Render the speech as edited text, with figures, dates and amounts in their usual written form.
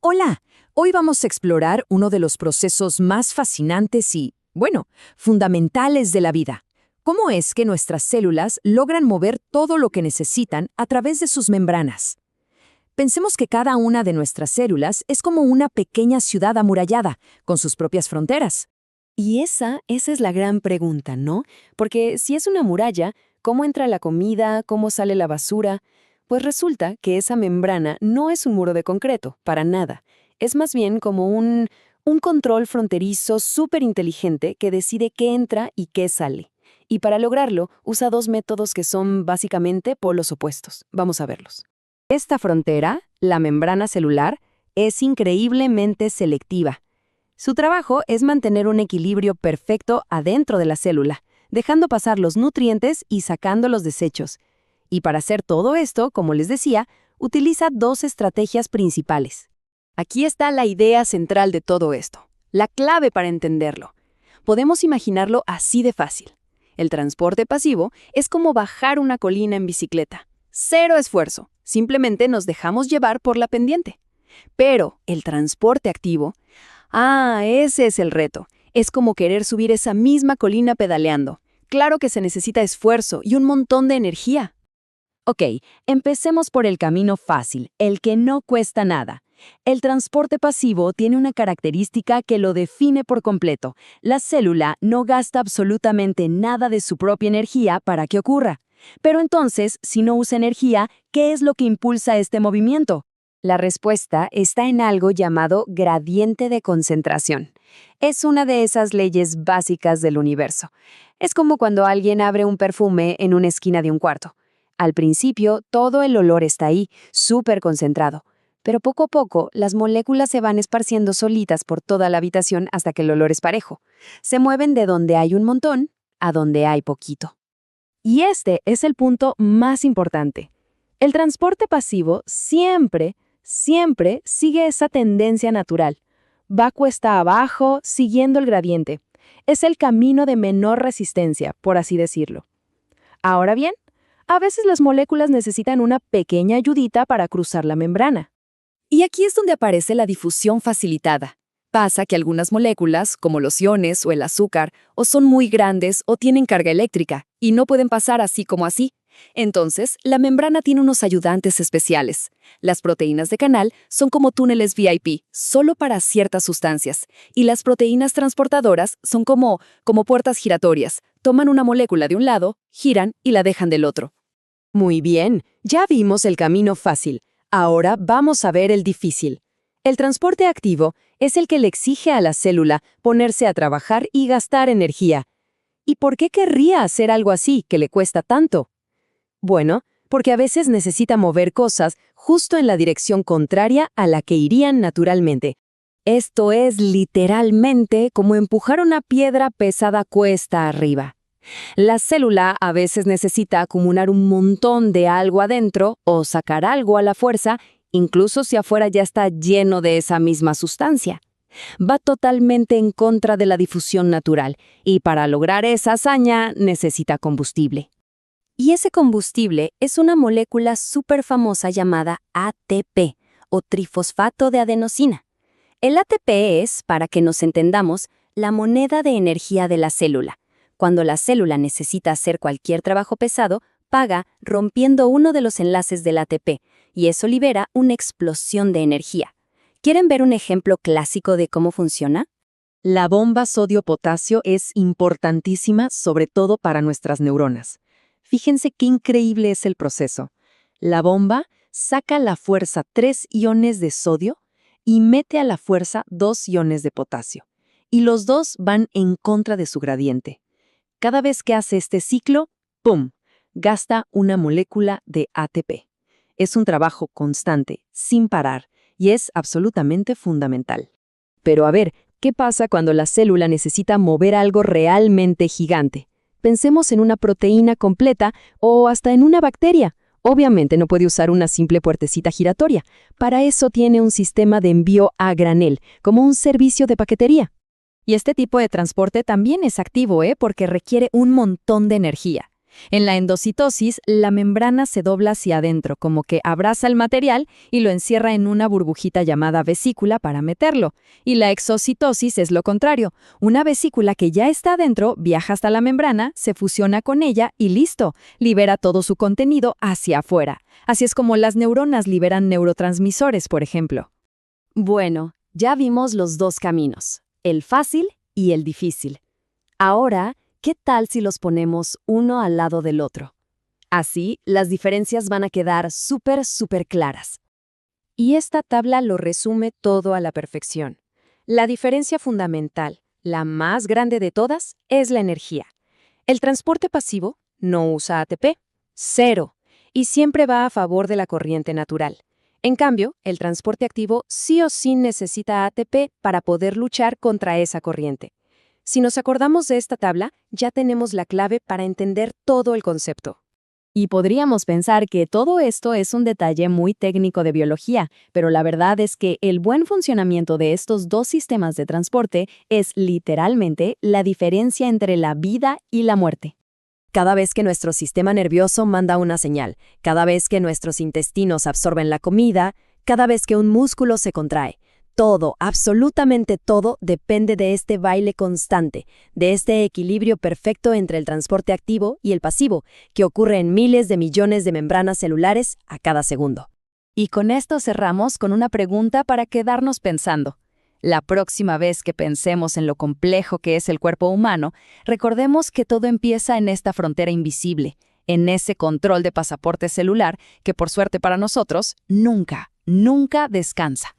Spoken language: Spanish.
Hola, hoy vamos a explorar uno de los procesos más fascinantes y, bueno, fundamentales de la vida. ¿Cómo es que nuestras células logran mover todo lo que necesitan a través de sus membranas? Pensemos que cada una de nuestras células es como una pequeña ciudad amurallada, con sus propias fronteras. Y esa es la gran pregunta, ¿no? Porque si es una muralla, ¿cómo entra la comida? ¿Cómo sale la basura? Pues resulta que esa membrana no es un muro de concreto, para nada. Es más bien como un control fronterizo súper inteligente que decide qué entra y qué sale. Y para lograrlo, usa dos métodos que son básicamente polos opuestos. Vamos a verlos. Esta frontera, la membrana celular, es increíblemente selectiva. Su trabajo es mantener un equilibrio perfecto adentro de la célula, dejando pasar los nutrientes y sacando los desechos. Y para hacer todo esto, como les decía, utiliza dos estrategias principales. Aquí está la idea central de todo esto, la clave para entenderlo. Podemos imaginarlo así de fácil. El transporte pasivo es como bajar una colina en bicicleta. Cero esfuerzo, simplemente nos dejamos llevar por la pendiente. Pero el transporte activo, ese es el reto. Es como querer subir esa misma colina pedaleando. Claro que se necesita esfuerzo y un montón de energía. Ok, empecemos por el camino fácil, el que no cuesta nada. El transporte pasivo tiene una característica que lo define por completo. La célula no gasta absolutamente nada de su propia energía para que ocurra. Pero entonces, si no usa energía, ¿qué es lo que impulsa este movimiento? La respuesta está en algo llamado gradiente de concentración. Es una de esas leyes básicas del universo. Es como cuando alguien abre un perfume en una esquina de un cuarto. Al principio, todo el olor está ahí, súper concentrado. Pero poco a poco, las moléculas se van esparciendo solitas por toda la habitación hasta que el olor es parejo. Se mueven de donde hay un montón a donde hay poquito. Y este es el punto más importante. El transporte pasivo siempre sigue esa tendencia natural. Va cuesta abajo, siguiendo el gradiente. Es el camino de menor resistencia, por así decirlo. Ahora bien, a veces las moléculas necesitan una pequeña ayudita para cruzar la membrana. Y aquí es donde aparece la difusión facilitada. Pasa que algunas moléculas, como los iones o el azúcar, o son muy grandes o tienen carga eléctrica, y no pueden pasar así como así. Entonces, la membrana tiene unos ayudantes especiales. Las proteínas de canal son como túneles VIP, solo para ciertas sustancias, y las proteínas transportadoras son como puertas giratorias. Toman una molécula de un lado, giran y la dejan del otro. Muy bien, ya vimos el camino fácil. Ahora vamos a ver el difícil. El transporte activo es el que le exige a la célula ponerse a trabajar y gastar energía. ¿Y por qué querría hacer algo así que le cuesta tanto? Bueno, porque a veces necesita mover cosas justo en la dirección contraria a la que irían naturalmente. Esto es literalmente como empujar una piedra pesada cuesta arriba. La célula a veces necesita acumular un montón de algo adentro o sacar algo a la fuerza, incluso si afuera ya está lleno de esa misma sustancia. Va totalmente en contra de la difusión natural y para lograr esa hazaña necesita combustible. Y ese combustible es una molécula súper famosa llamada ATP, o trifosfato de adenosina. El ATP es, para que nos entendamos, la moneda de energía de la célula. Cuando la célula necesita hacer cualquier trabajo pesado, paga rompiendo uno de los enlaces del ATP, y eso libera una explosión de energía. ¿Quieren ver un ejemplo clásico de cómo funciona? La bomba sodio-potasio es importantísima, sobre todo para nuestras neuronas. Fíjense qué increíble es el proceso. La bomba saca a la fuerza 3 iones de sodio y mete a la fuerza 2 iones de potasio. Y los dos van en contra de su gradiente. Cada vez que hace este ciclo, ¡pum!, gasta una molécula de ATP. Es un trabajo constante, sin parar, y es absolutamente fundamental. Pero a ver, ¿qué pasa cuando la célula necesita mover algo realmente gigante? Pensemos en una proteína completa o hasta en una bacteria. Obviamente no puede usar una simple puertecita giratoria. Para eso tiene un sistema de envío a granel, como un servicio de paquetería. Y este tipo de transporte también es activo, porque requiere un montón de energía. En la endocitosis, la membrana se dobla hacia adentro, como que abraza el material y lo encierra en una burbujita llamada vesícula para meterlo. Y la exocitosis es lo contrario. Una vesícula que ya está adentro viaja hasta la membrana, se fusiona con ella y listo, libera todo su contenido hacia afuera. Así es como las neuronas liberan neurotransmisores, por ejemplo. Bueno, ya vimos los dos caminos, el fácil y el difícil. Ahora, ¿qué tal si los ponemos uno al lado del otro? Así, las diferencias van a quedar súper claras. Y esta tabla lo resume todo a la perfección. La diferencia fundamental, la más grande de todas, es la energía. El transporte pasivo no usa ATP, cero, y siempre va a favor de la corriente natural. En cambio, el transporte activo sí o sí necesita ATP para poder luchar contra esa corriente. Si nos acordamos de esta tabla, ya tenemos la clave para entender todo el concepto. Y podríamos pensar que todo esto es un detalle muy técnico de biología, pero la verdad es que el buen funcionamiento de estos dos sistemas de transporte es literalmente la diferencia entre la vida y la muerte. Cada vez que nuestro sistema nervioso manda una señal, cada vez que nuestros intestinos absorben la comida, cada vez que un músculo se contrae, todo, absolutamente todo, depende de este baile constante, de este equilibrio perfecto entre el transporte activo y el pasivo, que ocurre en miles de millones de membranas celulares a cada segundo. Y con esto cerramos con una pregunta para quedarnos pensando. La próxima vez que pensemos en lo complejo que es el cuerpo humano, recordemos que todo empieza en esta frontera invisible, en ese control de pasaporte celular que, por suerte para nosotros, nunca descansa.